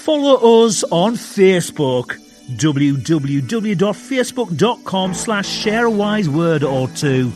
Follow us on Facebook, www.facebook.com/shareawisewordortwo.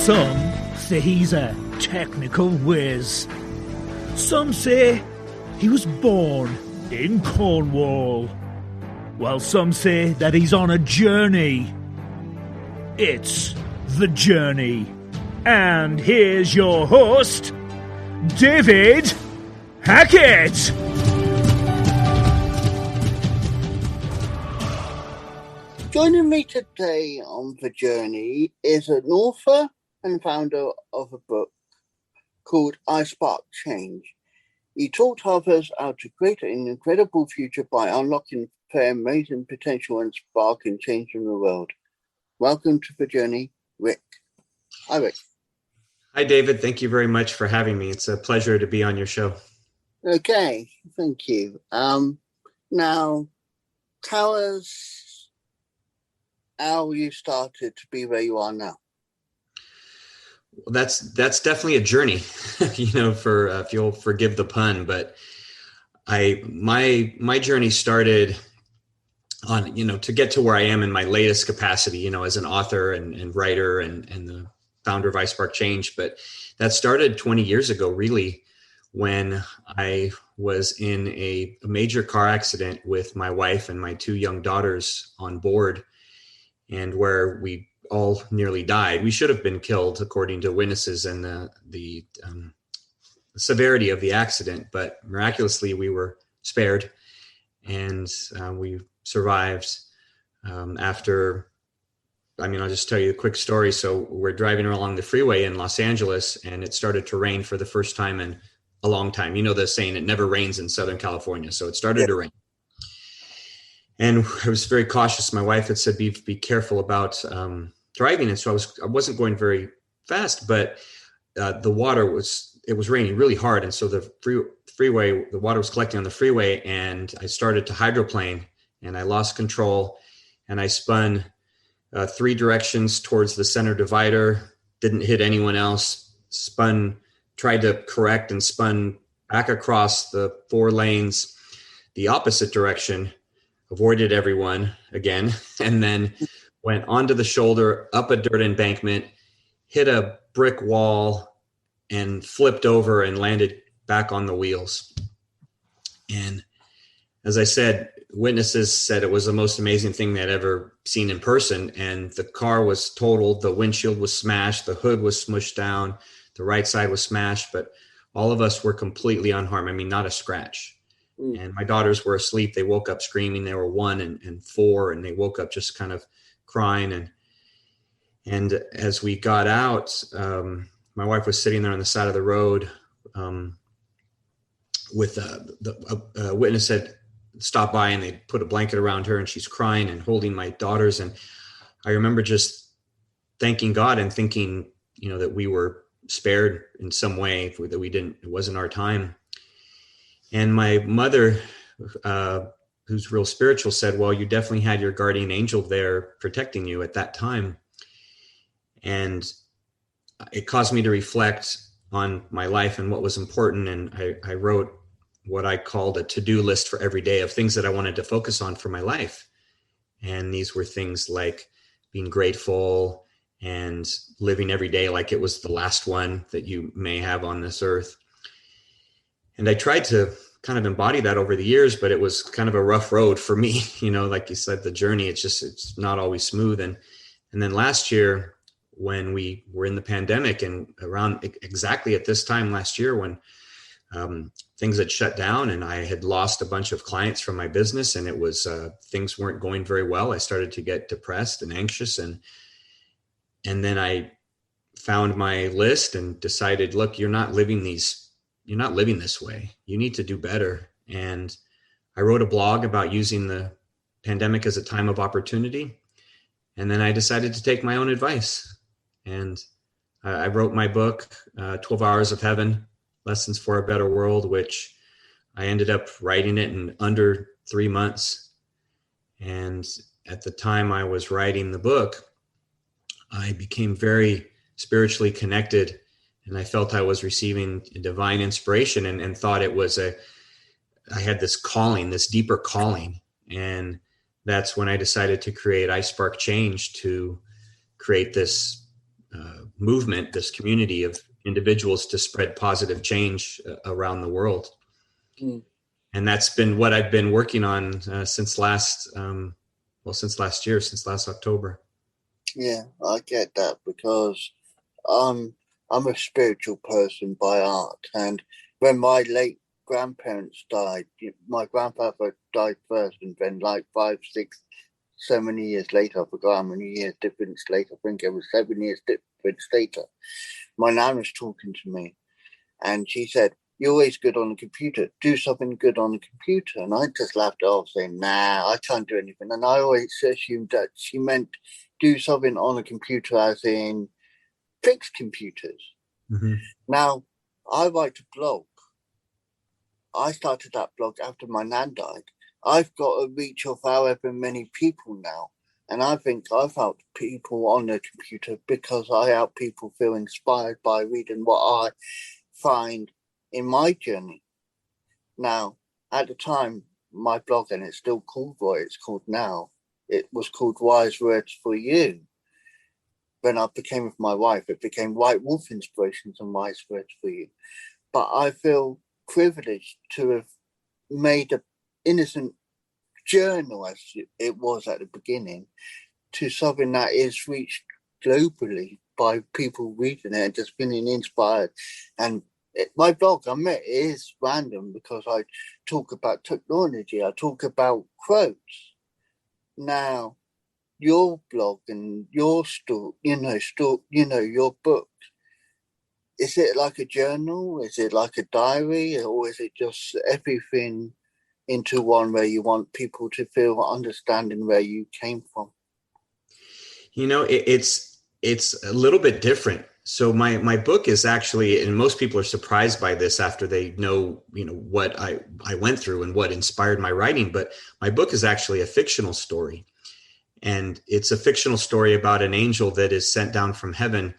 Some say he's a technical whiz. Some say he was born in Cornwall. While some say that he's on a journey. It's The Journey. And here's your host, David Hackett. Joining me today on The Journey is an author and founder of a book called I Spark Change. He taught others how to create an incredible future by unlocking their amazing potential and sparking change in the world. Welcome to The Journey, Rick. Hi, Rick. Hi, David. Thank you very much for having me. It's a pleasure to be on your show. Okay, thank you. Now, tell us how you started to be where you are now. Well, that's definitely a journey, for if you'll forgive the pun, but my journey started on, to get to where I am in my latest capacity, as an author and writer and the founder of I Spark Change. But that started 20 years ago, really, when I was in a major car accident with my wife and my two young daughters on board, and where we all nearly died. We should have been killed, according to witnesses, and the severity of the accident. But miraculously, we were spared, and we survived. After, I'll just tell you a quick story. So we're driving along the freeway in Los Angeles, and it started to rain for the first time in a long time. You know the saying, it never rains in Southern California. So it started to rain. And I was very cautious. My wife had said, be careful about driving. And so I wasn't going very fast, but the water it was raining really hard. And so the freeway, the water was collecting on the freeway, and I started to hydroplane, and I lost control, and I spun 3 directions towards the center divider, didn't hit anyone else, tried to correct and spun back across the 4 lanes, the opposite direction, avoided everyone again, and then went onto the shoulder, up a dirt embankment, hit a brick wall, and flipped over and landed back on the wheels. And as I said, witnesses said it was the most amazing thing they'd ever seen in person. And the car was totaled. The windshield was smashed. The hood was smushed down. The right side was smashed. But all of us were completely unharmed. Not a scratch. And my daughters were asleep. They woke up screaming. They were 1 and 4, and they woke up just kind of crying. And as we got out, my wife was sitting there on the side of the road with a witness had stopped by, and they put a blanket around her, and she's crying and holding my daughters. And I remember just thanking God and thinking, that we were spared in some way, that it wasn't our time. And my mother, who's real spiritual, said, well, you definitely had your guardian angel there protecting you at that time. And it caused me to reflect on my life and what was important. And I wrote what I called a to-do list for every day of things that I wanted to focus on for my life. And these were things like being grateful and living every day like it was the last one that you may have on this earth. And I tried to kind of embodied that over the years, but it was kind of a rough road for me. Like you said, the journey, it's not always smooth. And then last year, when we were in the pandemic, and around exactly at this time last year, when things had shut down and I had lost a bunch of clients from my business, and it was things weren't going very well, I started to get depressed and anxious. And then I found my list and decided, look, you're not living this way. You need to do better. And I wrote a blog about using the pandemic as a time of opportunity. And then I decided to take my own advice. And I wrote my book, 12 Hours of Heaven, Lessons for a Better World, which I ended up writing it in under 3 months. And at the time I was writing the book, I became very spiritually connected, and I felt I was receiving divine inspiration, and thought I had this calling, this deeper calling. And that's when I decided to create iSpark Change, to create this movement, this community of individuals to spread positive change around the world. Mm. And that's been what I've been working on since last year, since last October. Yeah, I get that, because I'm a spiritual person by art. And when my late grandparents died, my grandfather died first, and then like 5, 6, so many years later, I forgot how many years difference later, I think it was 7 years difference later, my nan was talking to me, and she said, "You're always good on the computer. Do something good on the computer." And I just laughed it off, saying, "Nah, I can't do anything." And I always assumed that she meant do something on a computer as in fix computers. Mm-hmm. Now, I write a blog. I started that blog after my nan died. I've got a reach of however many people now. And I think I've helped people on the computer because I help people feel inspired by reading what I find in my journey. Now, at the time, my blog, and it's still called what it's called now, it was called Wise Words for You. When I became with my wife, it became White Wolf Inspirations and Wise Words for You. But I feel privileged to have made an innocent journal, as it was at the beginning, to something that is reached globally by people reading it and just feeling inspired. And my blog, I admit, is random because I talk about technology, I talk about quotes. Now, your blog and your story, your book, is it like a journal? Is it like a diary? Or is it just everything into one where you want people to feel understanding where you came from? It's a little bit different. So my book is actually, and most people are surprised by this after they know what I went through and what inspired my writing, but my book is actually a fictional story. And it's a fictional story about an angel that is sent down from heaven,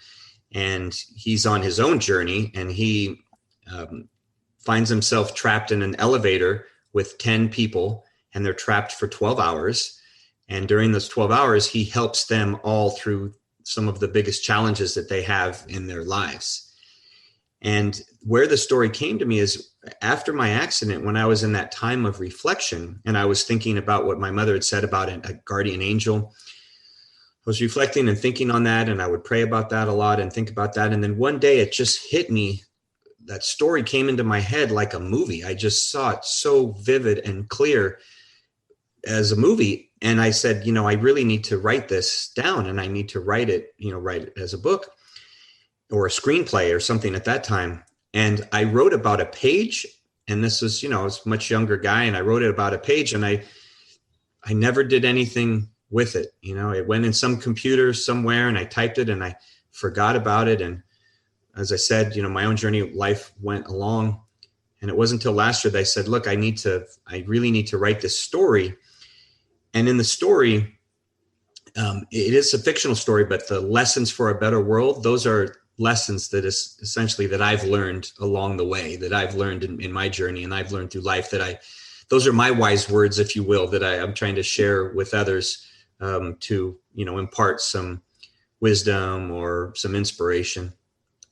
and he's on his own journey, and he finds himself trapped in an elevator with 10 people, and they're trapped for 12 hours. And during those 12 hours, he helps them all through some of the biggest challenges that they have in their lives. And where the story came to me is after my accident, when I was in that time of reflection, and I was thinking about what my mother had said about a guardian angel. I was reflecting and thinking on that, and I would pray about that a lot and think about that. And then one day it just hit me. That story came into my head like a movie. I just saw it so vivid and clear as a movie. And I said, I really need to write this down, and I need to write it as a book or a screenplay or something at that time. And I wrote about a page, and this was, I was a much younger guy, and I wrote it about a page, and I never did anything with it. It went in some computer somewhere, and I typed it and I forgot about it. And as I said, my own journey of life went along, and it wasn't until last year that I said, look, I really need to write this story. And in the story, it is a fictional story, but the lessons for a better world, those are lessons that is essentially that I've learned along the way, that I've learned in my journey, and I've learned through life, those are my wise words, if you will, that I'm trying to share with others to, impart some wisdom or some inspiration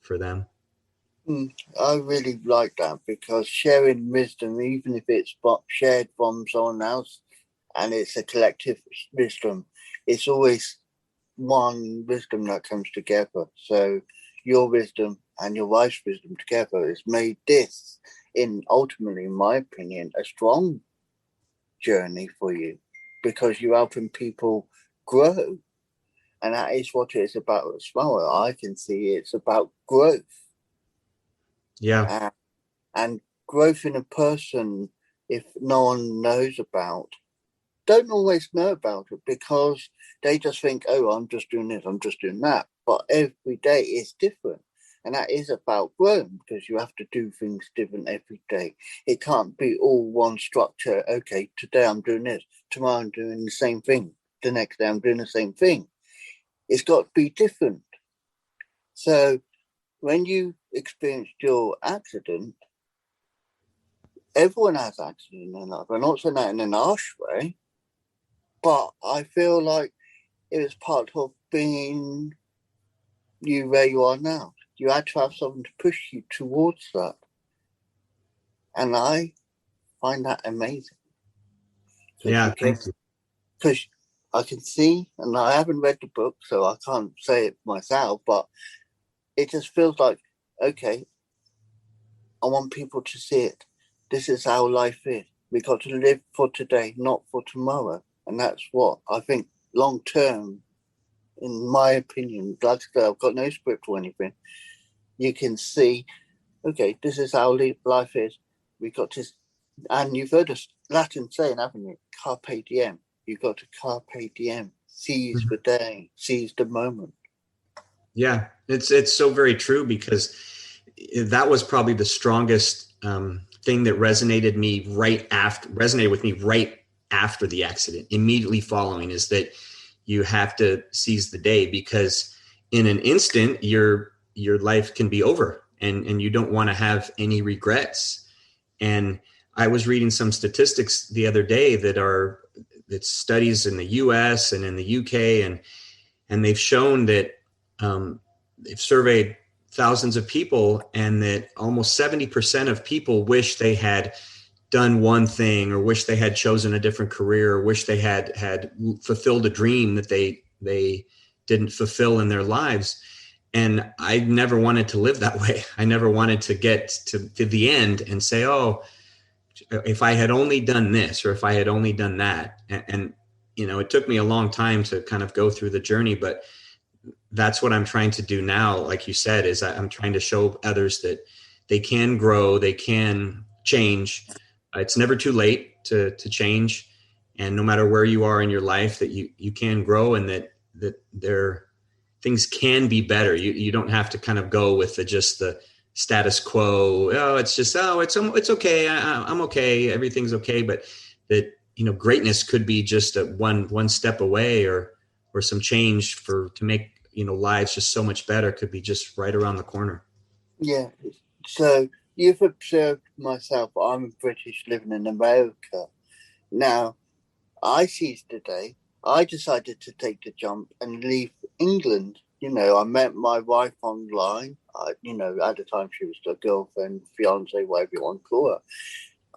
for them. I really like that because sharing wisdom, even if it's shared from someone else and it's a collective wisdom, it's always one wisdom that comes together. So your wisdom and your wife's wisdom together has made this, in ultimately, in my opinion, a strong journey for you because you're helping people grow. And that is what it's about as well. I can see it's about growth. Yeah. Uh, and growth in a person, if no one knows about, don't always know about it because they just think, oh, I'm just doing this, I'm just doing that. But every day is different. And that is about growing because you have to do things different every day. It can't be all one structure. Okay, today I'm doing this, tomorrow I'm doing the same thing, the next day I'm doing the same thing. It's got to be different. So when you experienced your accident, everyone has accidents in their life. I'm not saying that in an harsh way, but I feel like it was part of being you where you are now. You had to have something to push you towards that. And I find that amazing because Yeah. you get, Thank you. because I can see, and I haven't read the book, so I can't say it myself, but it just feels like, okay, I want people to see it. This is how life is. We got to live for today, not for tomorrow. And that's what I think long term, in my opinion, like I said, I've got no script or anything. You can see, okay, this is how life is. We got to, and you've heard us Latin saying, haven't you? Carpe diem. You got to carpe diem. Seize Mhm. the day, seize the moment. Yeah, it's so very true because that was probably the strongest thing that resonated with me right after the accident, immediately following, is that you have to seize the day because in an instant your life can be over and you don't want to have any regrets. And I was reading some statistics the other day that studies in the US and in the UK, and they've shown that they've surveyed thousands of people, and that almost 70% of people wish they had done one thing, or wish they had chosen a different career, or wish they had fulfilled a dream that they didn't fulfill in their lives. And I never wanted to live that way. I never wanted to get to the end and say, oh, if I had only done this, or if I had only done that. And it took me a long time to kind of go through the journey, but that's what I'm trying to do now. Like you said, is I'm trying to show others that they can grow, they can change. It's never too late to change. And no matter where you are in your life, that you can grow, and that there things can be better. You don't have to kind of go with just the status quo. Oh, it's okay. I'm okay. Everything's okay. But that, greatness could be just one step away, or some change to make, lives just so much better, could be just right around the corner. Yeah. So you've observed myself, I'm British living in America. Now, I seized the day. I decided to take the jump and leave England. I met my wife online. At the time she was a girlfriend, fiance, whatever you want to call her.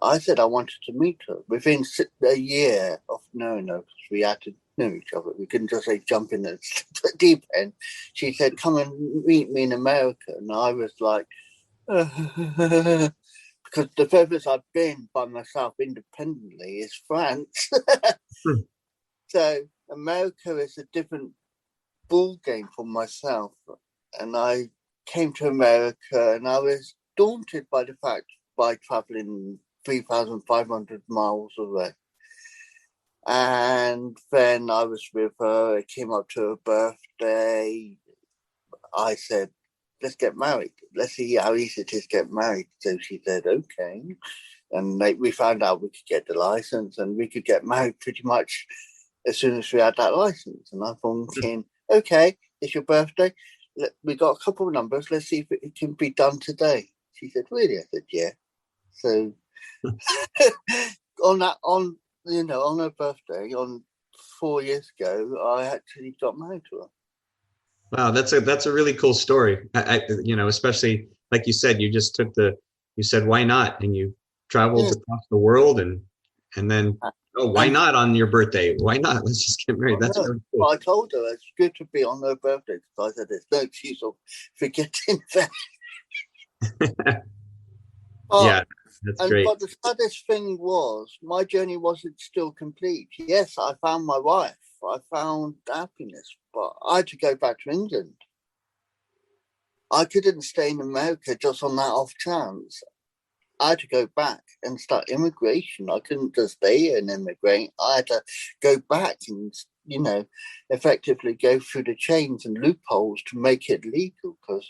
I said I wanted to meet her within a year of knowing her because we had to know each other. We couldn't just say jump in the deep end. She said, "Come and meet me in America," and I was like, because the furthest I've been by myself independently is France. Hmm. So America is a different ball game for myself. And I came to America and I was daunted by the fact by traveling 3,500 miles away. And then I was with her. It came up to her birthday. I said, let's get married. Let's see how easy it is to get married. So she said, okay. And we found out we could get the license and we could get married pretty much as soon as we had that license. And I thought, okay, it's your birthday. We got a couple of numbers. Let's see if it can be done today. She said, really? I said, yeah. So on her birthday, on 4 years ago, I actually got married to her. Wow, that's a really cool story. Especially like you said, you said, why not? And you traveled Yeah. across the world and then, oh, why And not on your birthday? Why not? Let's just get married. That's really but cool. I told her it's good to be on her birthday because I said there's no excuse of forgetting that. Yeah, that's great. But the saddest thing was my journey wasn't still complete. Yes, I found my wife. I found happiness, but I had to go back to England. I couldn't stay in America just on that off chance. I had to go back and start immigration. I couldn't just stay here and immigrate. I had to go back and, effectively go through the chains and loopholes to make it legal because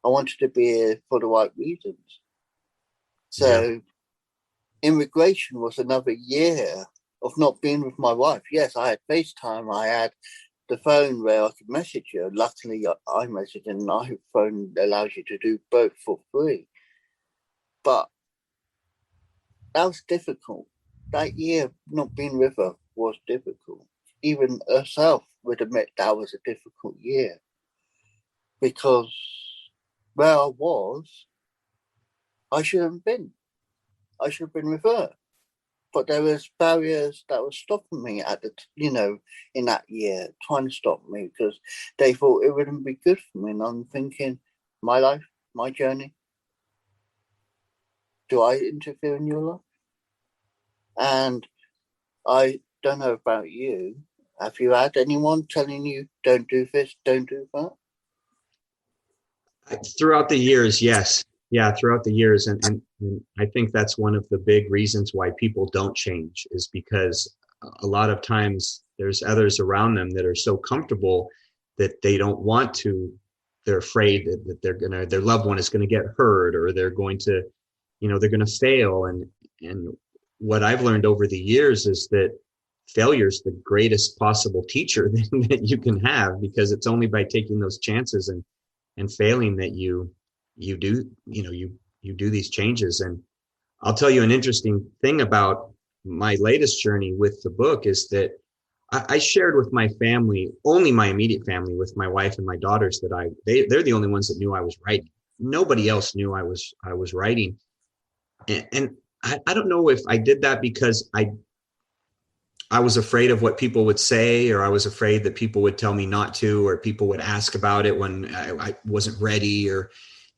I wanted to be here for the right reasons. So immigration was another year of not being with my wife. Yes, I had FaceTime. I had the phone where I could message her. Luckily, iMessage and iPhone allows you to do both for free. But that was difficult. That year not being with her was difficult. Even herself would admit that was a difficult year because where I was, I shouldn't have been. I should have been with her. But there was barriers that were stopping me in that year, trying to stop me because they thought it wouldn't be good for me. And I'm thinking, my life, my journey, do I interfere in your life? And I don't know about you. Have you had anyone telling you, don't do this, don't do that? Throughout the years, yes. Yeah, throughout the years. And I think that's one of the big reasons why people don't change is because a lot of times there's others around them that are so comfortable that they don't want to. They're afraid that their loved one is going to get hurt or they're going to, they're going to fail. And what I've learned over the years is that failure is the greatest possible teacher that you can have because it's only by taking those chances and failing that you do these changes. And I'll tell you an interesting thing about my latest journey with the book is that I shared with my family, only my immediate family, with my wife and my daughters, that they're the only ones that knew I was writing. Nobody else knew I was writing. And I don't know if I did that because I was afraid of what people would say, or I was afraid that people would tell me not to, or people would ask about it when I wasn't ready or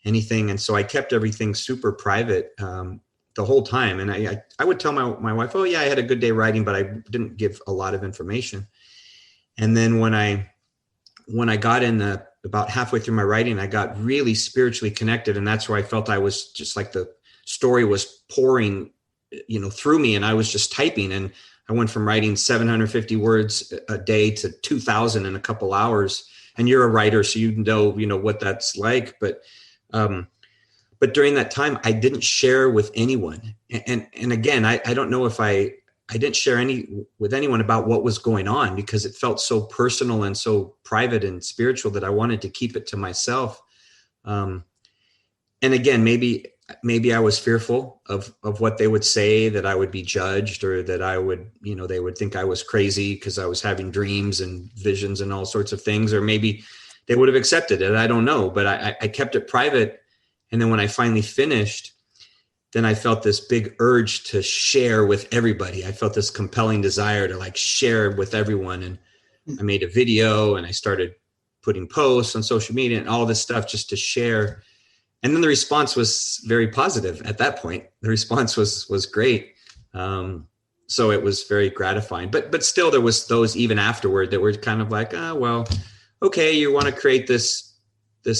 anything. And so I kept everything super private the whole time. And I would tell my wife, oh yeah, I had a good day writing, but I didn't give a lot of information. And then when I got about halfway through my writing, I got really spiritually connected. And that's where I felt I was just like the story was pouring, through me, and I was just typing. And I went from writing 750 words a day to 2,000 in a couple hours. And you're a writer, so you know what that's like. But during that time, I didn't share with anyone. And again, I don't know if I didn't share with anyone about what was going on because it felt so personal and so private and spiritual that I wanted to keep it to myself. And again, maybe I was fearful of what they would say, that I would be judged, or that I would, they would think I was crazy because I was having dreams and visions and all sorts of things, or maybe they would have accepted it. I don't know, but I kept it private. And then when I finally finished, then I felt this big urge to share with everybody. I felt this compelling desire to share with everyone. And I made a video and I started putting posts on social media and all this stuff just to share. And then the response was very positive at that point. The response was great. So it was very gratifying, but still there was those even afterward that were kind of like, oh, well, okay, you want to create this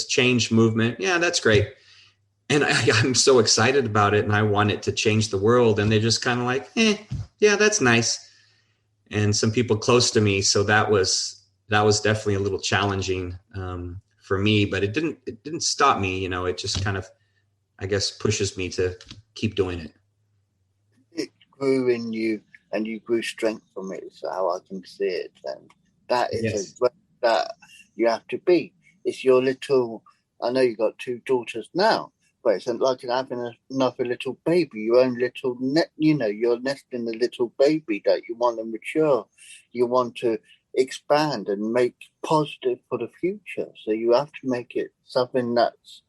change movement. Yeah, that's great. And I'm so excited about it and I want it to change the world. And they're just kind of like, yeah, that's nice. And some people close to me. So that was definitely a little challenging for me, but it didn't stop me. It just kind of, I guess, pushes me to keep doing it. It grew in you and you grew strength from it, is how I can see it. And that is that you have to be. It's your little, I know you got 2 daughters now, but it's like having another little baby, your own little you're nesting a little baby that you want to mature. You want to expand and make positive for the future. So you have to make it something that's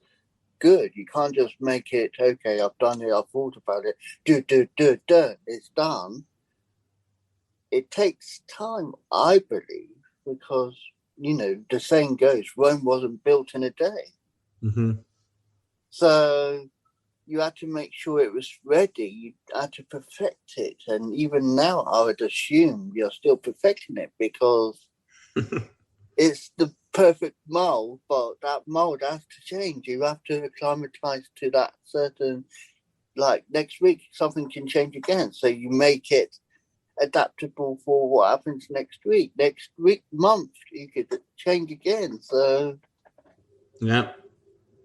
good. You can't just make it, okay, I've done it, I've thought about it, it's done. It takes time, I believe, because, the saying goes, Rome wasn't built in a day. Mm-hmm. So you had to make sure it was ready. You had to perfect it. And even now, I would assume you're still perfecting it because it's the perfect mold, but that mold has to change. You have to acclimatize to that certain, like next week, something can change again. So you make it adaptable for what happens next week, month, you could change again. So yeah,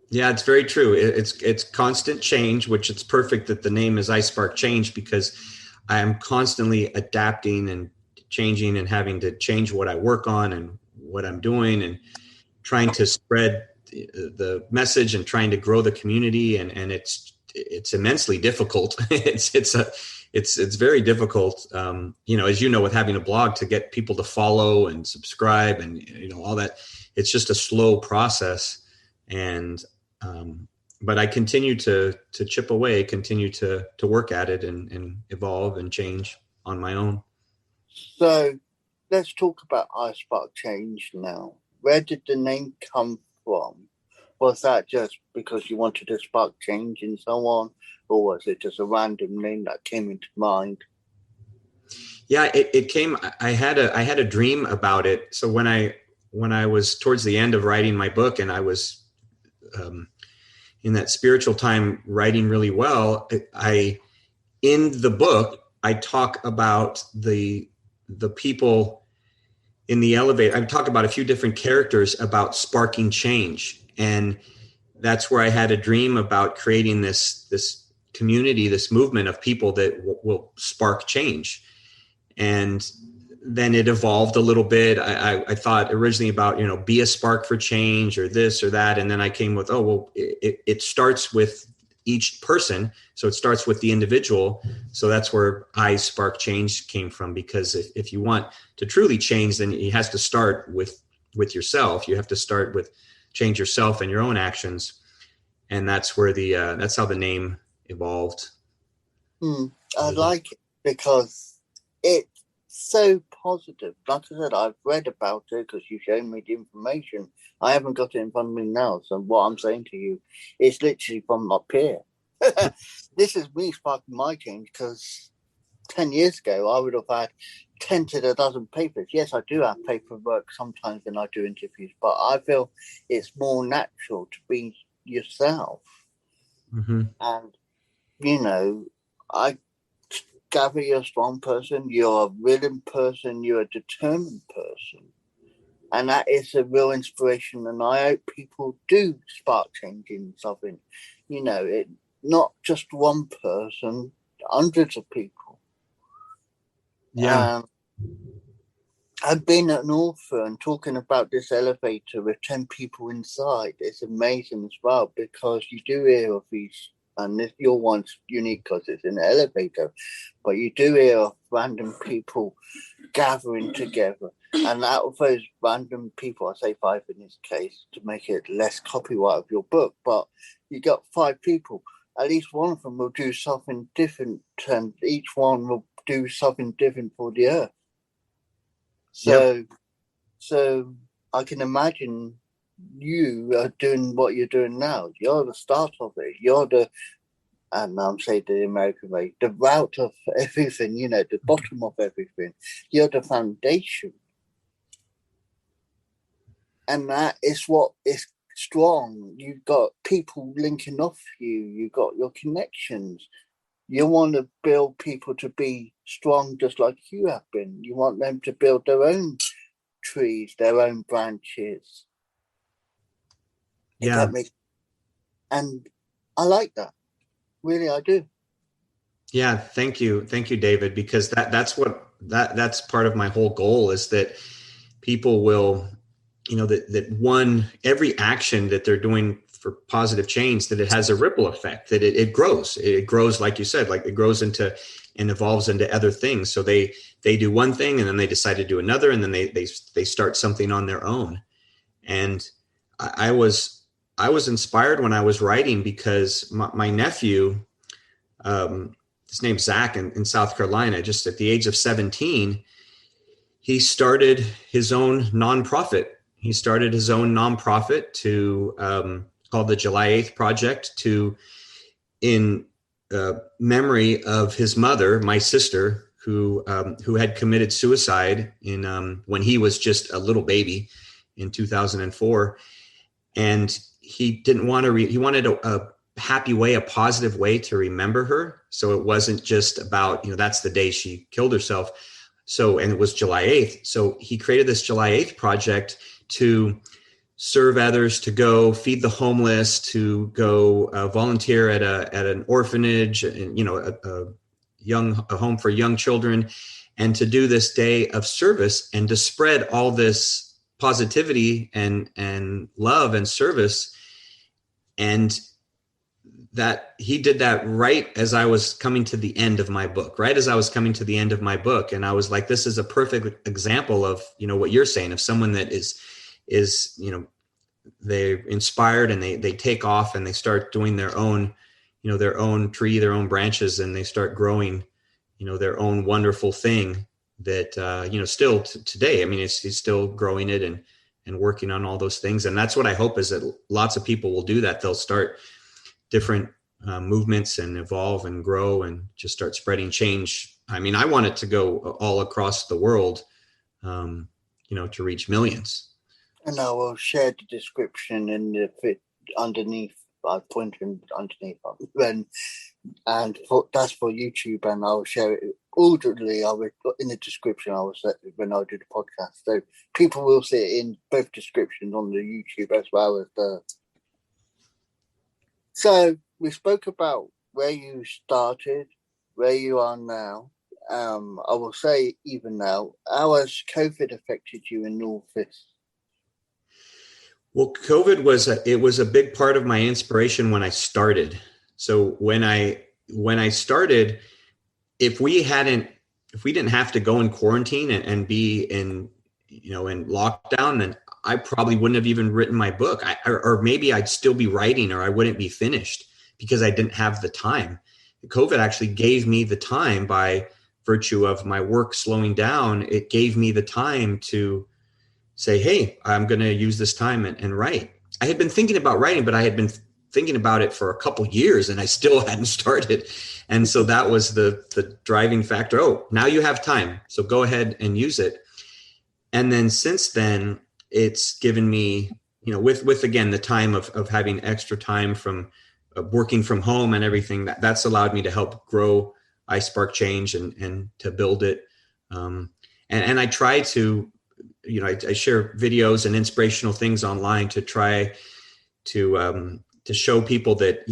it's very true. It's constant change, which it's perfect that the name is iSpark Change, because I am constantly adapting and changing and having to change what I work on and what I'm doing and trying to spread the message and trying to grow the community. And it's immensely difficult. It's very difficult, as you know, with having a blog, to get people to follow and subscribe and, all that. It's just a slow process. And, but I continue to chip away, continue to work at it and evolve and change on my own. So let's talk about iSpark Change now. Where did the name come from? Was that just because you wanted to spark change and so on? Or was it just a random name that came into mind? Yeah, it came. I had a dream about it. So when I was towards the end of writing my book, and I was in that spiritual time writing really well, in the book I talk about the people in the elevator. I talk about a few different characters about sparking change, and that's where I had a dream about creating this community, this movement of people that will spark change. And then it evolved a little bit. I thought originally about, be a spark for change or this or that. And then I came with, it starts with each person. So it starts with the individual. So that's where iSpark Change came from, because if you want to truly change, then it has to start with yourself. You have to start with change yourself and your own actions. And that's where that's how the name evolved. I like it because it's so positive. Like I said, I've read about it because you showed me the information. I haven't got it in front of me now. So what I'm saying to you is literally from up here. This is me sparking my change, because 10 years ago, I would have had 10 to a dozen papers. Yes, I do have paperwork sometimes when I do interviews, but I feel it's more natural to be yourself. Mm-hmm. And, I gather you're a strong person, you're a willing person, you're a determined person. And that is a real inspiration. And I hope people do spark change in something. It not just one person, hundreds of people. Yeah. I've been an author and talking about this elevator with 10 people inside. It's amazing as well, because you do hear of these, and your one's unique because it's in an elevator, but you do hear of random people gathering together. And out of those random people, I say 5 in this case to make it less copyright of your book, but you got 5 people. At least one of them will do something different, and each one will do something different for the earth. So I can imagine you are doing what you're doing now. You're the start of it. You're and I'm saying the American way, the route of everything, the bottom of everything. You're the foundation. And that is what is strong. You've got people linking off you. You've got your connections. You want to build people to be strong just like you have been. You want them to build their own trees, their own branches. Yeah. And I like that. Really, I do. Yeah. Thank you, David, because that's part of my whole goal, is that people will, that every action that they're doing for positive change, that it has a ripple effect, that it grows. It grows, like you said, like it grows into and evolves into other things. So they do one thing and then they decide to do another, and then they start something on their own. And I was I was inspired when I was writing because my nephew, his name's Zach in South Carolina, just at the age of 17, he started his own nonprofit. He started his own nonprofit called the July 8th Project in memory of his mother, my sister, who had committed suicide when he was just a little baby in 2004. And he didn't want to, he wanted a happy way, a positive way to remember her. So it wasn't just about, that's the day she killed herself. So, and it was July 8th. So he created this July 8th project to serve others, to go feed the homeless, to go volunteer at an orphanage, and a home for young children, and to do this day of service and to spread all this positivity and love and service. And that he did that right as I was coming to the end of my book, And I was like, this is a perfect example of, what you're saying, of someone that is, they're inspired and they take off and they start doing their own, their own tree, their own branches, and they start growing, their own wonderful thing that, still today, he's still growing it and working on all those things. And that's what I hope, is that lots of people will do that. They'll start different movements and evolve and grow and just start spreading change. I want it to go all across the world, to reach millions. And I will share the description in the fit underneath. I pointed underneath, that's for YouTube, and I'll share it audibly. I will in the description. I will set when I do the podcast, so people will see it in both descriptions on the YouTube as well as the. So we spoke about where you started, where you are now. I will say even now, how has COVID affected you in Northeast? Well, COVID was a big part of my inspiration when I started. So when I started, if we didn't have to go in quarantine and be in lockdown, then I probably wouldn't have even written my book. Or maybe I'd still be writing, or I wouldn't be finished because I didn't have the time. COVID actually gave me the time, by virtue of my work slowing down. It gave me the time to say, hey, I'm going to use this time and write. I had been thinking about writing, but I had been thinking about it for a couple years and I still hadn't started. And so that was the driving factor. Oh, now you have time, so go ahead and use it. And then since then, it's given me, with again, the time of having extra time from working from home and everything, that's allowed me to help grow iSpark Change and to build it. And I try to, I share videos and inspirational things online to try to show people that,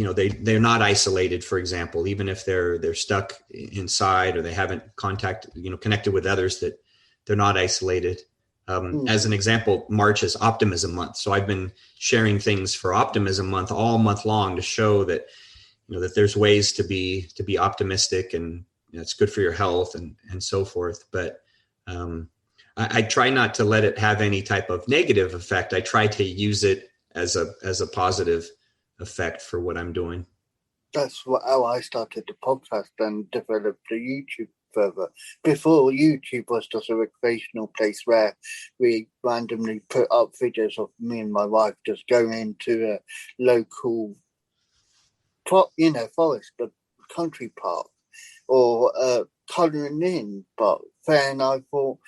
they're not isolated, for example, even if they're stuck inside or they haven't connected with others, that they're not isolated. As an example, March is Optimism Month. So I've been sharing things for Optimism Month all month long to show that, that there's ways to be optimistic, and it's good for your health and so forth. But I try not to let it have any type of negative effect. I try to use it as a positive effect for what I'm doing. That's how I started the podcast and developed the YouTube further. Before, YouTube was just a recreational place where we randomly put up videos of me and my wife just going into a local, forest, a country park, or colouring in. But then I thought,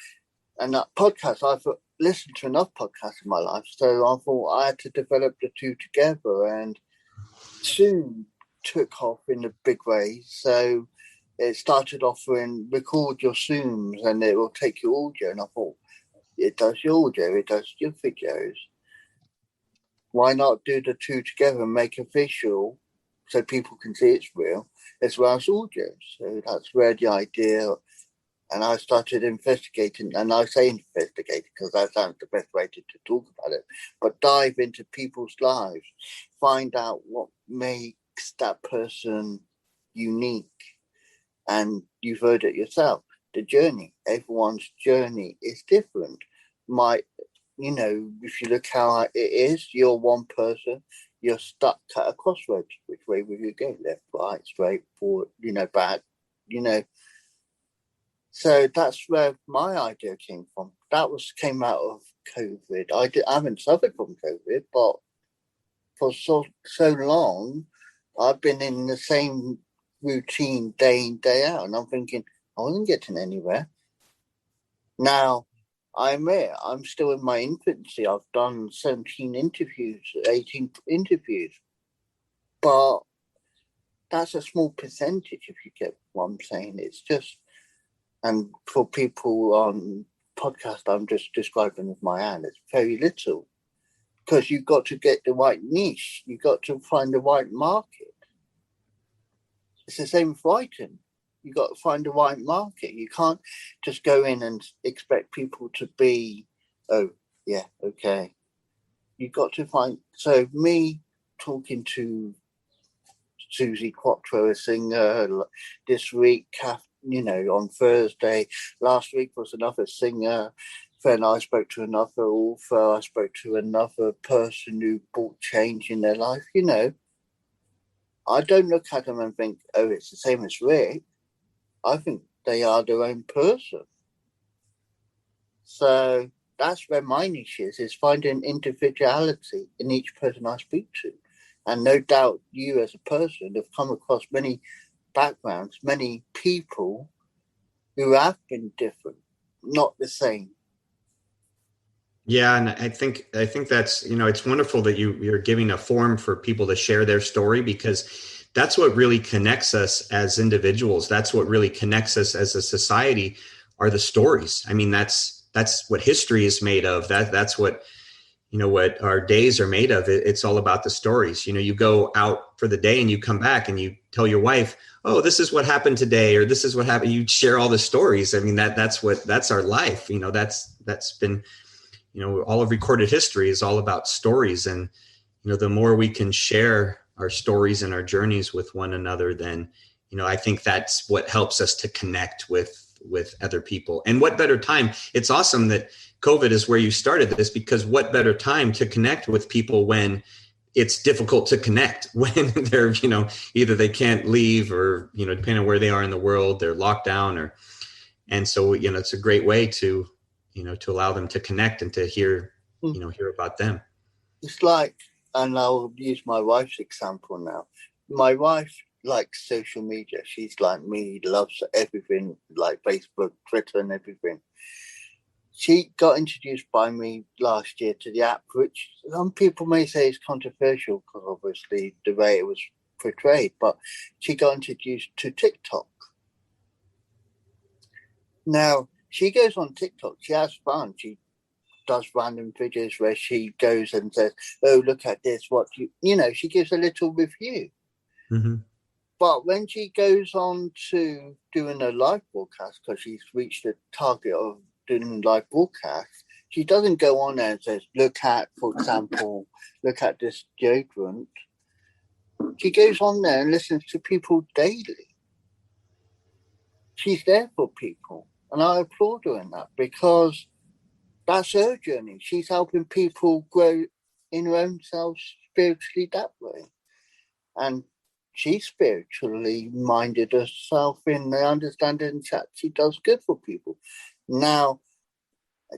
and that podcast, I've listened to enough podcasts in my life, so I thought I had to develop the two together, and soon took off in a big way. So it started offering record your Zooms and it will take your audio, and I thought, it does your audio, it does your videos. Why not do the two together and make it visual so people can see it's real as well as audio? So that's where the idea. And I started investigating, and I say investigating because that sounds the best way to talk about it, but dive into people's lives, find out what makes that person unique. And you've heard it yourself, the journey. Everyone's journey is different. If you look how it is, you're one person, you're stuck at a crossroads. Which way will you go? Left, right, straight, forward, back, you know. So that's where my idea came from. Came out of COVID. I haven't suffered from COVID, but for so long, I've been in the same routine day in, day out. And I'm thinking, I wasn't getting anywhere. Now, I admit, I'm still in my infancy. I've done 17 interviews, 18 interviews. But that's a small percentage, if you get what I'm saying. It's just, and for people on podcast, I'm just describing with my hand, it's very little. Because you've got to get the right niche. You've got to find the right market. It's the same with writing. You've got to find the right market. You can't just go in and expect people to be, oh, yeah, okay. You've got to find... So me talking to Susie Quattro, a singer, this week, on Thursday. Last week was another singer. Then I spoke to another author. I spoke to another person who brought change in their life. I don't look at them and think, oh, it's the same as Rick. I think they are their own person. So that's where my niche is finding individuality in each person I speak to. And no doubt you as a person have come across many backgrounds, many people who have been different, not the same. Yeah, and I think that's, it's wonderful that you're giving a forum for people to share their story, because that's what really connects us as individuals. That's what really connects us as a society, are the stories. I mean, that's what history is made of. That's what, what our days are made of. It's all about the stories. You go out for the day and you come back and you tell your wife, oh, this is what happened today, or this is what happened. You share all the stories. I mean, that's our life. That's been, all of recorded history is all about stories. And, the more we can share our stories and our journeys with one another, then, I think that's what helps us to connect with other people. And what better time? It's awesome that COVID is where you started this, because what better time to connect with people when it's difficult to connect, when they're, either they can't leave, or, depending on where they are in the world, they're locked down, and so, it's a great way to, to allow them to connect and to hear about them. It's like, and I'll use my wife's example now. My wife likes social media. She's like me, loves everything, like Facebook, Twitter, and everything. She got introduced by me last year to the app, which some people may say is controversial because obviously the way it was portrayed, but she got introduced to TikTok. Now, she goes on TikTok, she has fun. She does random videos where she goes and says, oh, look at this, she gives a little review. Mm-hmm. But when she goes on to doing a live broadcast, because she's reached the target of doing live broadcast, she doesn't go on there and says, for example, look at this deodorant. She goes on there and listens to people daily. She's there for people. And I applaud her in that, because that's her journey. She's helping people grow in her own self spiritually that way. And she's spiritually minded herself in the understanding that she does good for people. Now,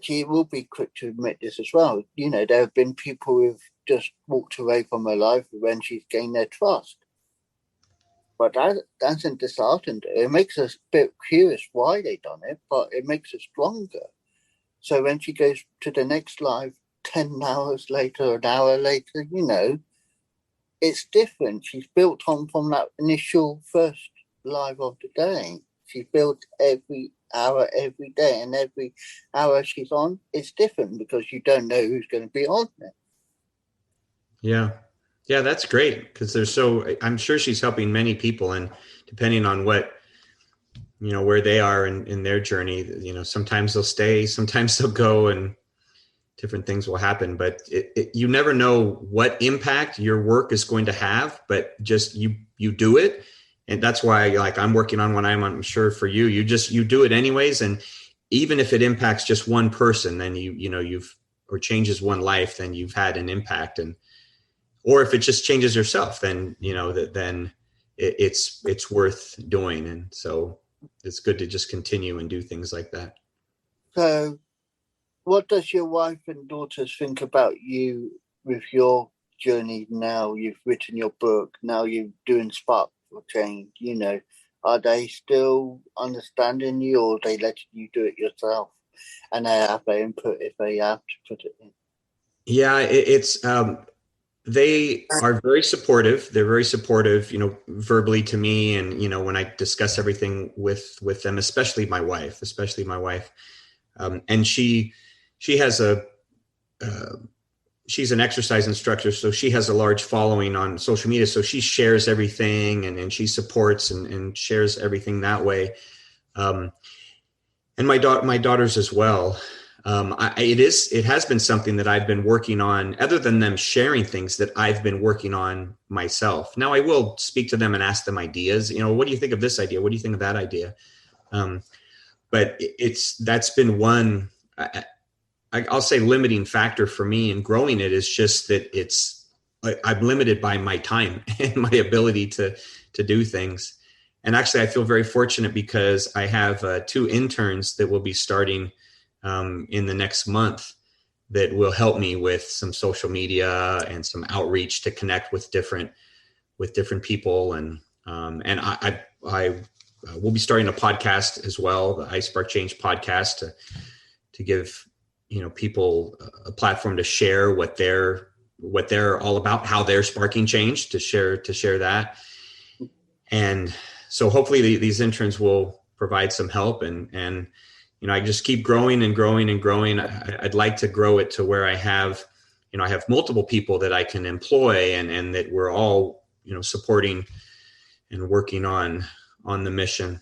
she will be quick to admit this as well. There have been people who've just walked away from her life when she's gained their trust. But that doesn't dishearten her. It makes us a bit curious why they done it, but it makes us stronger. So when she goes to the next live 10 hours later, an hour later, it's different. She's built on from that initial first live of the day. She's built every hour, every day, and every hour she's on, it's different, because you don't know who's going to be on there. Yeah. Yeah, that's great, because I'm sure she's helping many people, and depending on what, where they are in their journey, sometimes they'll stay, sometimes they'll go, and different things will happen, but you never know what impact your work is going to have, but just you do it. And that's why, like, I'm working on one. I'm sure for you do it anyways. And even if it impacts just one person, then you've or changes one life, then you've had an impact. or if it just changes yourself, then, then it's worth doing. And so it's good to just continue and do things like that. So what does your wife and daughters think about you with your journey now? You've written your book, now you're doing Spark for Change, are they still understanding you, or are they letting you do it yourself? And they have their input if they have to put it in. Yeah, they are very supportive. They're very supportive, verbally to me. And, when I discuss everything with them, especially my wife. And she has she's an exercise instructor, so she has a large following on social media. So she shares everything and she supports and shares everything that way. And my daughters as well. It has been something that I've been working on, other than them sharing things that I've been working on myself. Now I will speak to them and ask them ideas. What do you think of this idea? What do you think of that idea? But that's been one, I'll say, limiting factor for me in growing it, is just that I'm limited by my time and my ability to do things. And actually I feel very fortunate because I have 2 interns that will be starting in the next month that will help me with some social media and some outreach to connect with different people. And I will be starting a podcast as well, the iSpark Change podcast, to give people a platform to share what they're all about, how they're sparking change, to share that. And so hopefully these interns will provide some help, and I just keep growing and growing and growing. I'd like to grow it to where I have multiple people that I can employ, and that we're all, supporting and working on the mission.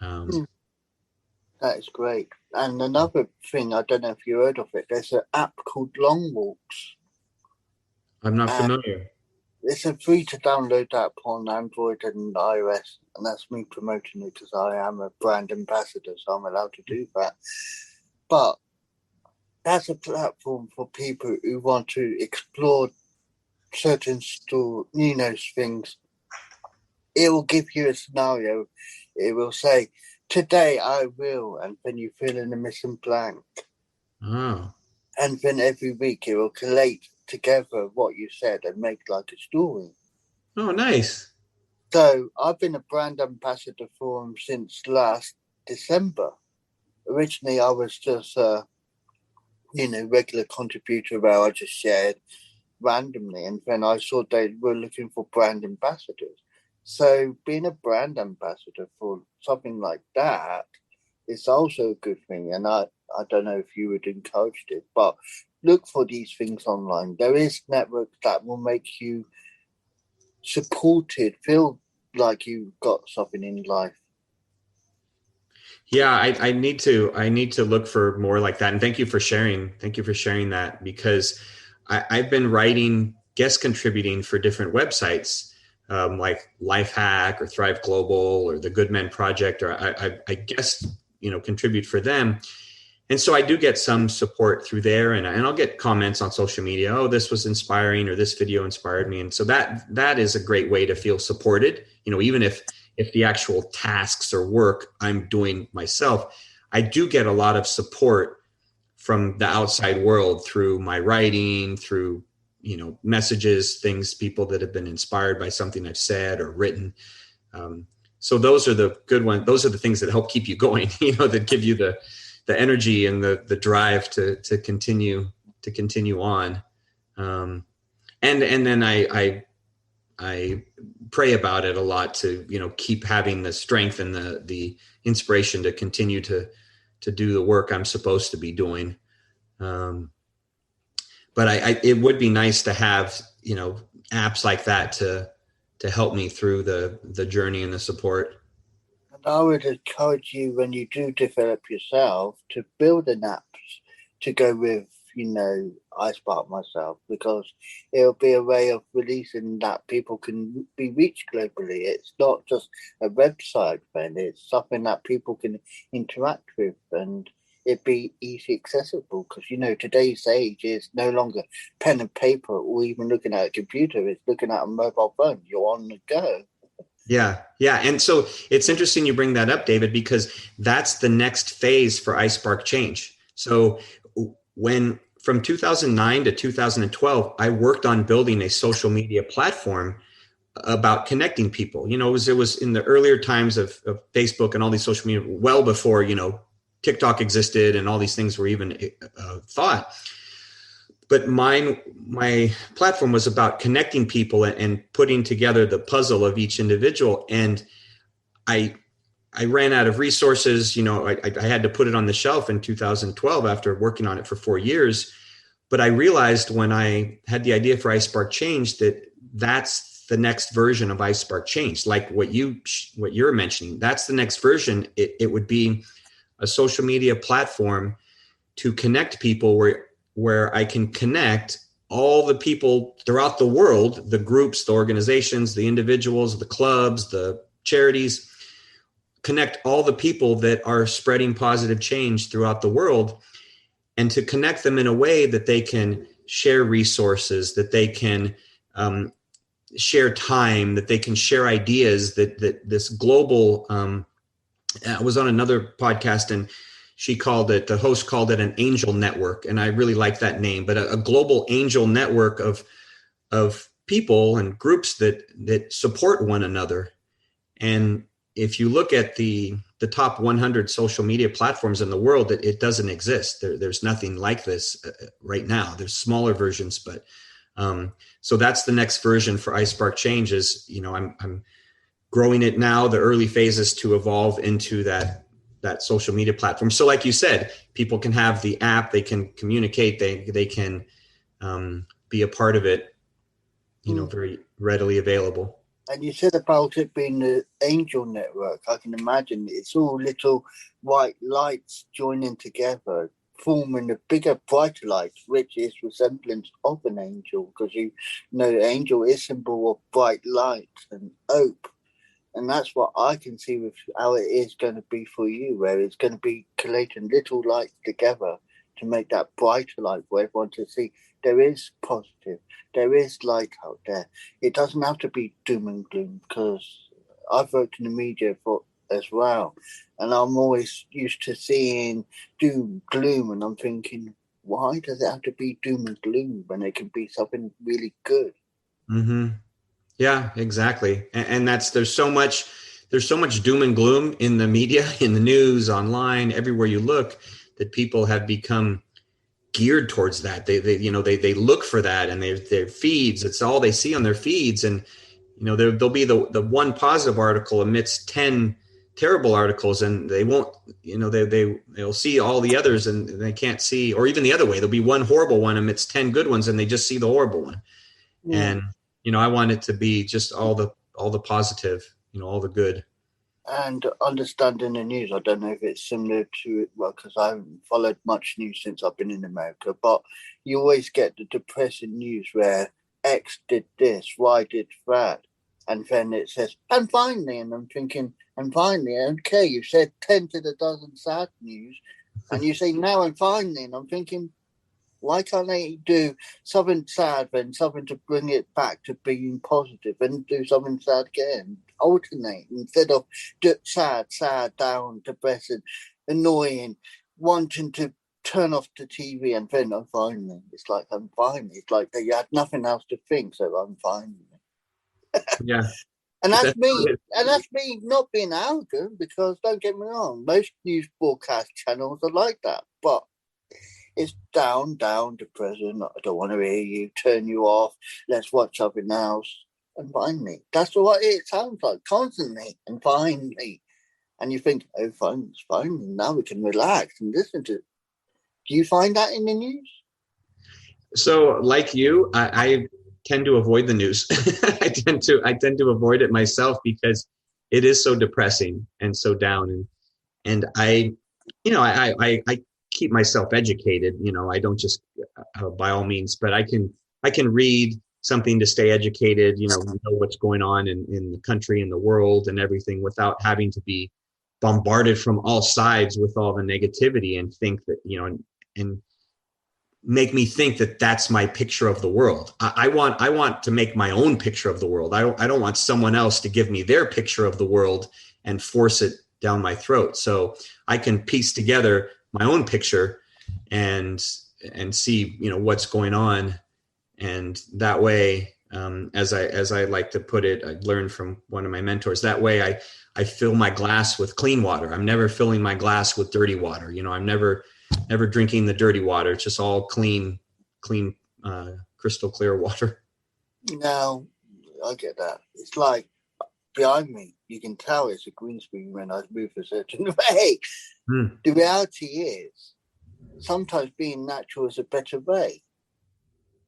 That is great. And another thing, I don't know if you heard of it, there's an app called Long Walks. I'm not familiar. It's a free to download app on Android and iOS, and that's me promoting it because I am a brand ambassador, so I'm allowed to do that. But that's a platform for people who want to explore certain things. It will give you a scenario. It will say, today I will, and then you fill in the missing blank. Oh. And then every week it will collate together what you said and make like a story. Oh, nice. So I've been a brand ambassador for them since last December. Originally I was just regular contributor where I just shared randomly, and then I saw they were looking for brand ambassadors. So being a brand ambassador for something like that is also a good thing. And I don't know if you would encourage it, but look for these things online. There is networks that will make you supported, feel like you've got something in life. Yeah, I need to look for more like that. And thank you for sharing that, because I've been writing, guest contributing for different websites, like Lifehack or Thrive Global or the Good Men Project, or I guess, contribute for them. And so I do get some support through there, and I'll get comments on social media. Oh, this was inspiring, or this video inspired me. And so that is a great way to feel supported, even if the actual tasks or work I'm doing myself. I do get a lot of support from the outside world through my writing, through, messages, things, people that have been inspired by something I've said or written. So those are the good ones. Those are the things that help keep you going, that give you the energy and the drive to continue on. And then I pray about it a lot to, keep having the strength and the inspiration to continue to do the work I'm supposed to be doing. But it would be nice to have, apps like that to help me through the journey and the support. And I would encourage you, when you do develop yourself, to build an app to go with, iSpark myself, because it'll be a way of releasing that people can be reached globally. It's not just a website, then it's something that people can interact with, and it be easy accessible, because today's age is no longer pen and paper or even looking at a computer. It's looking at a mobile phone. You're on the go. Yeah. And so it's interesting you bring that up, David, because that's the next phase for iSpark Change. So from 2009 to 2012, I worked on building a social media platform about connecting people. It was in the earlier times of Facebook and all these social media, well before, TikTok existed and all these things were even thought. But my platform was about connecting people and putting together the puzzle of each individual. And I ran out of resources. I had to put it on the shelf in 2012 after working on it for 4 years. But I realized when I had the idea for iSpark Change that's the next version of iSpark Change, like what you're mentioning. That's the next version. It would be a social media platform to connect people where I can connect all the people throughout the world, the groups, the organizations, the individuals, the clubs, the charities, connect all the people that are spreading positive change throughout the world, and to connect them in a way that they can share resources, that they can share time, that they can share ideas, that this global, I was on another podcast and the host called it an angel network. And I really like that name, but a global angel network of people and groups that support one another. And if you look at the top 100 social media platforms in the world, it doesn't exist. There's nothing like this right now. There's smaller versions, but so that's the next version for iSpark Change is, I'm growing it now, the early phases to evolve into that social media platform. So like you said, people can have the app, they can communicate, they can be a part of it, very readily available. And you said about it being the angel network. I can imagine it's all little white lights joining together, forming a bigger, brighter light, which is resemblance of an angel, because the angel is symbol of bright light and hope. And that's what I can see with how it is going to be for you, where it's going to be collating little lights together to make that brighter light for everyone to see. There is positive. There is light out there. It doesn't have to be doom and gloom, because I've worked in the media as well. And I'm always used to seeing doom, gloom, and I'm thinking, why does it have to be doom and gloom when it can be something really good? Mm-hmm. Yeah, exactly. And there's so much doom and gloom in the media, in the news, online, everywhere you look, that people have become geared towards that. They look for that, and their feeds, it's all they see on their feeds. And, there'll be the one positive article amidst 10 terrible articles, and they won't, they'll see all the others and they can't see, or even the other way, there'll be one horrible one amidst 10 good ones and they just see the horrible one. Yeah. And, I want it to be just all the positive, all the good. And understanding the news, I don't know if it's similar to, well, because I haven't followed much news since I've been in America, but you always get the depressing news where X did this, Y did that. And then it says, and finally, and I'm thinking, and finally, okay, you said 10 to the dozen sad news, and you say now and finally, and I'm thinking, why can't they do something sad, then something to bring it back to being positive, and do something sad again? Alternate instead of sad, down, depressing, annoying, wanting to turn off the TV and then I'm finally. It's like I'm finally. It's like they had nothing else to think, so I'm finally. Yeah. And that's me. And that's me not being arrogant, because don't get me wrong, most news broadcast channels are like that, but it's down, depressing. I don't want to hear you. Turn you off. Let's watch something else. And finally, that's what it sounds like constantly. And finally, and you think, oh, finally, now we can relax and listen to it. Do you find that in the news? So, like you, I tend to avoid the news. I tend to avoid it myself because it is so depressing and so down. And I keep myself educated. I don't just by all means, but I can read something to stay educated, know what's going on in the country and the world and everything without having to be bombarded from all sides with all the negativity and think that, and make me think that that's my picture of the world. I want to make my own picture of the world. I don't want someone else to give me their picture of the world and force it down my throat. So I can piece together my own picture and see, what's going on. And that way, as I like to put it, I learned from one of my mentors, that way I fill my glass with clean water. I'm never filling my glass with dirty water. I'm never drinking the dirty water. It's just all clean, crystal clear water. Now, I get that. It's like behind me, you can tell it's a green screen when I move a certain way. The reality is, sometimes being natural is a better way.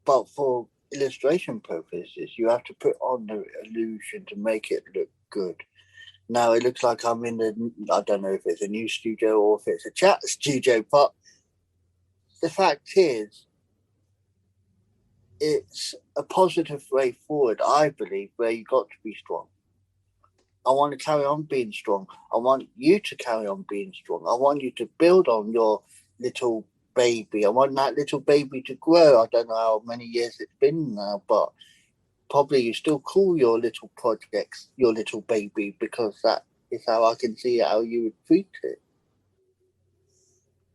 But for illustration purposes, you have to put on the illusion to make it look good. Now it looks like I'm I don't know if it's a new studio or if it's a chat studio, but the fact is, it's a positive way forward, I believe, where you got to be strong. I want to carry on being strong. I want you to carry on being strong. I want you to build on your little baby. I want that little baby to grow. I don't know how many years it's been now, but probably you still call your little projects your little baby, because that is how I can see how you would treat it.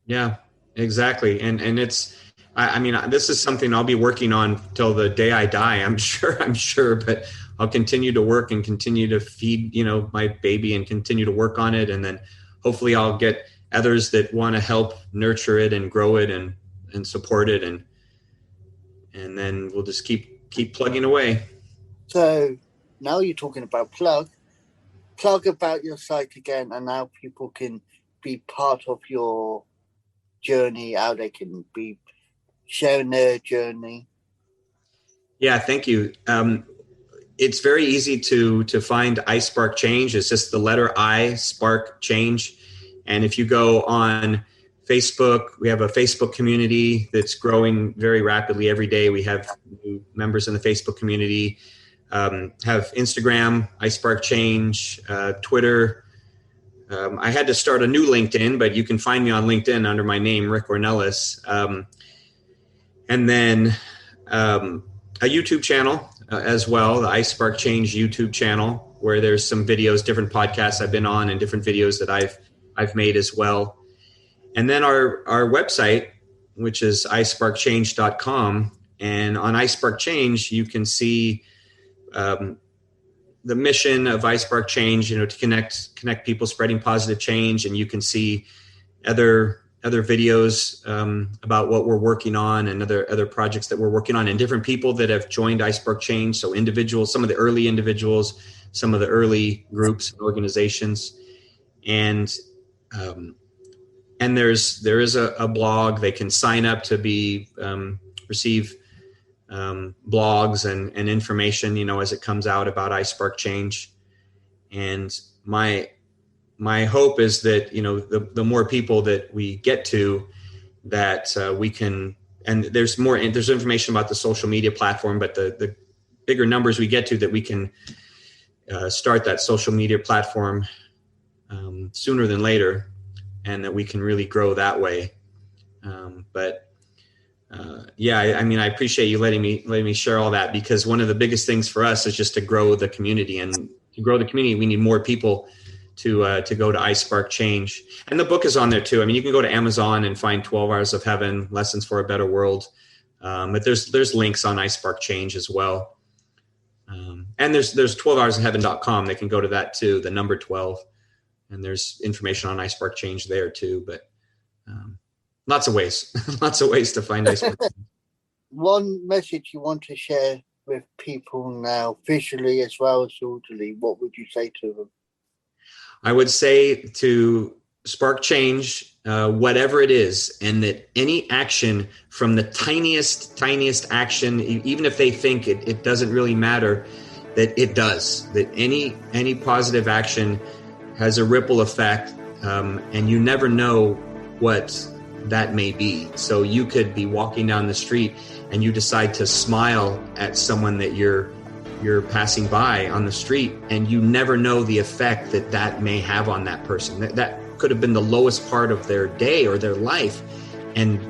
Yeah, exactly. And it's, I mean, this is something I'll be working on till the day I die. I'm sure, but I'll continue to work and continue to feed, my baby and continue to work on it. And then hopefully I'll get others that want to help nurture it and grow it and support it. And then we'll just keep plugging away. So now you're talking about plug about your site again, and now people can be part of your journey, how they can be sharing their journey. Yeah, thank you. It's very easy to find iSpark Change. It's just the letter I, Spark Change. And if you go on Facebook, we have a Facebook community that's growing very rapidly every day. We have new members in the Facebook community, have Instagram, iSpark Change, Twitter. I had to start a new LinkedIn, but you can find me on LinkedIn under my name, Rick Ornelas. And then a YouTube channel as well, the iSpark Change YouTube channel, where there's some videos, different podcasts I've been on and different videos that I've made as well. And then our website, which is isparkchange.com. And on iSpark Change, you can see the mission of iSpark Change, to connect people spreading positive change. And you can see other videos about what we're working on and other projects that we're working on, and different people that have joined iSpark Change. So individuals, some of the early individuals, some of the early groups and organizations. And there is a blog. They can sign up to receive blogs and information, as it comes out about iSpark Change. And my hope is that, the more people that we get to, that we can, and there's information about the social media platform, but the bigger numbers we get to, that we can start that social media platform sooner than later, and that we can really grow that way. I appreciate you letting me share all that, because one of the biggest things for us is just to grow the community, and to grow the community, we need more people to go to iSpark Change. And the book is on there too. I mean, you can go to Amazon and find 12 Hours of Heaven, Lessons for a Better World. But there's links on iSpark Change as well. And there's 12hoursofheaven.com. They can go to that too, the number 12. And there's information on iSpark Change there too. But lots of ways to find iSpark Change. One message you want to share with people now, visually as well as audibly, what would you say to them? I would say to spark change, whatever it is, and that any action, from the tiniest action, even if they think it doesn't really matter, that it does, that any positive action has a ripple effect, and you never know what that may be. So you could be walking down the street and you decide to smile at someone that you're you're passing by on the street, and you never know the effect that may have on that person. That could have been the lowest part of their day or their life, and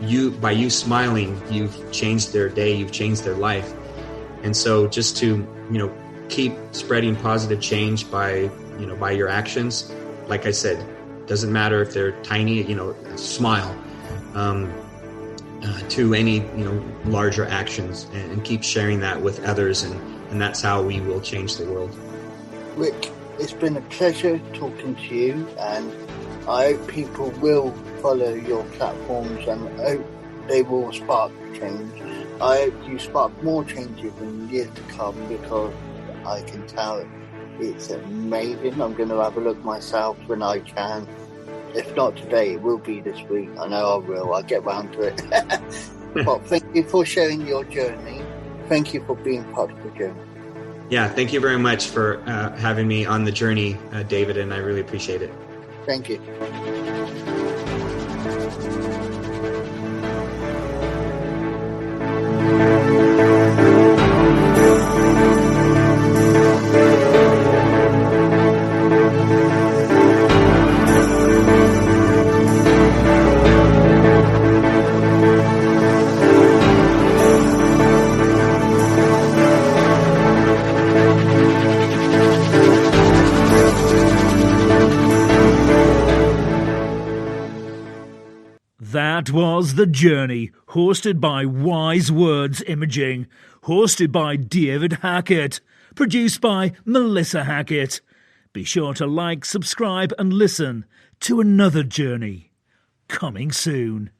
by you smiling, you've changed their day, you've changed their life. And so just to keep spreading positive change by your actions. Like I said, doesn't matter if they're tiny, smile to any larger actions, and keep sharing that with others, and that's how we will change the world. Rick, it's been a pleasure talking to you, and I hope people will follow your platforms, and I hope they will spark change. I hope you spark more changes in years to come, because I can tell it's amazing. I'm going to have a look myself when I can. If not today, it will be this week. I know I will. I'll get round to it. But thank you for sharing your journey. Thank you for being part of the journey. Yeah, thank you very much for having me on the journey, David, and I really appreciate it. Thank you. That was The Journey, hosted by Wise Words Imaging, hosted by David Hackett, produced by Melissa Hackett. Be sure to like, subscribe and listen to another journey coming soon.